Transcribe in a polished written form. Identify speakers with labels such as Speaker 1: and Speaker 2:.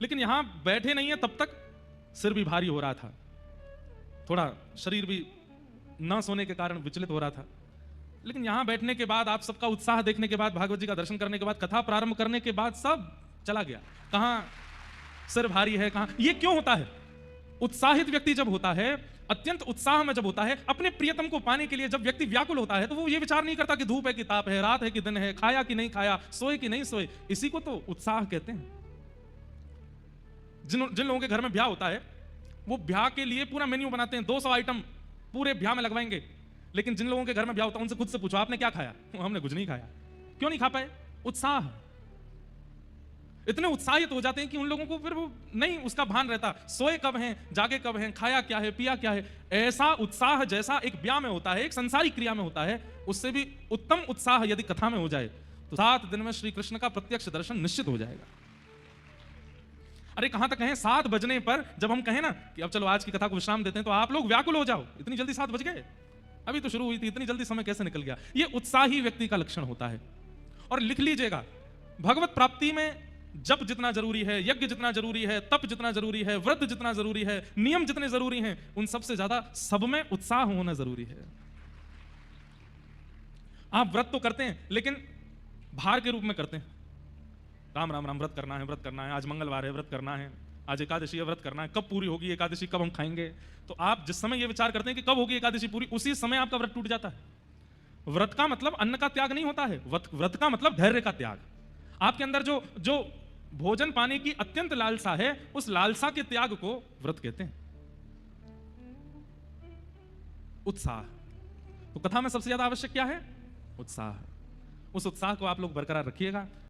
Speaker 1: लेकिन यहां बैठे नहीं है तब तक सिर भी भारी हो रहा था, थोड़ा शरीर भी न सोने के कारण विचलित हो रहा था। लेकिन यहां बैठने के बाद, आप सबका उत्साह देखने के बाद, भागवत जी का दर्शन करने के बाद, कथा प्रारंभ करने के बाद सब चला गया। कहां सिर भारी है, कहां। ये क्यों होता है? उत्साहित व्यक्ति जब होता है, अत्यंत उत्साह में जब होता है, अपने प्रियतम को पाने के लिए जब व्यक्ति व्याकुल होता है, तो वो ये विचार नहीं करता कि धूप है कि ताप है, रात है कि दिन है, खाया कि नहीं खाया, सोए कि नहीं सोए। इसी को तो उत्साह कहते हैं। जिन लोगों के घर में ब्याह होता है, वो ब्याह के लिए पूरा मेन्यू बनाते हैं, 200 आइटम पूरे ब्याह में लगवाएंगे। लेकिन जिन लोगों के घर में ब्याह होता है, उनसे खुद से पूछो, आपने क्या खाया? हमने कुछ नहीं खाया। क्यों नहीं खा पाए? उत्साह। इतने उत्साहित हो जाते हैं कि उन लोगों को फिर वो नहीं उसका भान रहता, सोए कब हैं, जागे कब हैं, खाया क्या है, पिया क्या है। ऐसा उत्साह जैसा एक ब्याह में होता है, एक संसारिक क्रिया में होता है, उससे भी उत्तम उत्साह यदि कथा में हो जाए तो 7 दिन में श्री कृष्ण का प्रत्यक्ष दर्शन निश्चित हो जाएगा। अरे कहां तक कहें, 7 बजने पर जब हम कहें ना कि अब चलो आज की कथा को विश्राम देते हैं, तो आप लोग व्याकुल हो जाओ, इतनी जल्दी 7 बज गए, अभी तो शुरू हुई थी, इतनी जल्दी समय कैसे निकल गया। ये उत्साही व्यक्ति का लक्षण होता है। और लिख लीजिएगा, भगवत प्राप्ति में जप जितना जरूरी है, यज्ञ जितना जरूरी है, तप जितना जरूरी है, व्रत जितना जरूरी है, नियम जितने जरूरी हैं, उन सबसे ज्यादा सब में उत्साह होना जरूरी है। आप व्रत तो करते हैं, लेकिन भार के रूप में करते हैं। राम राम राम, व्रत करना है, व्रत करना है, आज मंगलवार है, व्रत करना है, आज एकादशी है, व्रत करना है, कब पूरी होगी एकादशी, कब हम खाएंगे। तो आप जिस समय ये विचार करते हैं कि कब होगी एकादशी पूरी, उसी समय आपका व्रत टूट जाता है। व्रत का मतलब अन्न का त्याग नहीं होता है, व्रत का मतलब धैर्य का त्याग। आपके अंदर जो भोजन पाने की अत्यंत लालसा है, उस लालसा के त्याग को व्रत कहते हैं। उत्साह। तो कथा में सबसे ज्यादा आवश्यक क्या है? उत्साह। उस उत्साह को आप लोग बरकरार रखिएगा।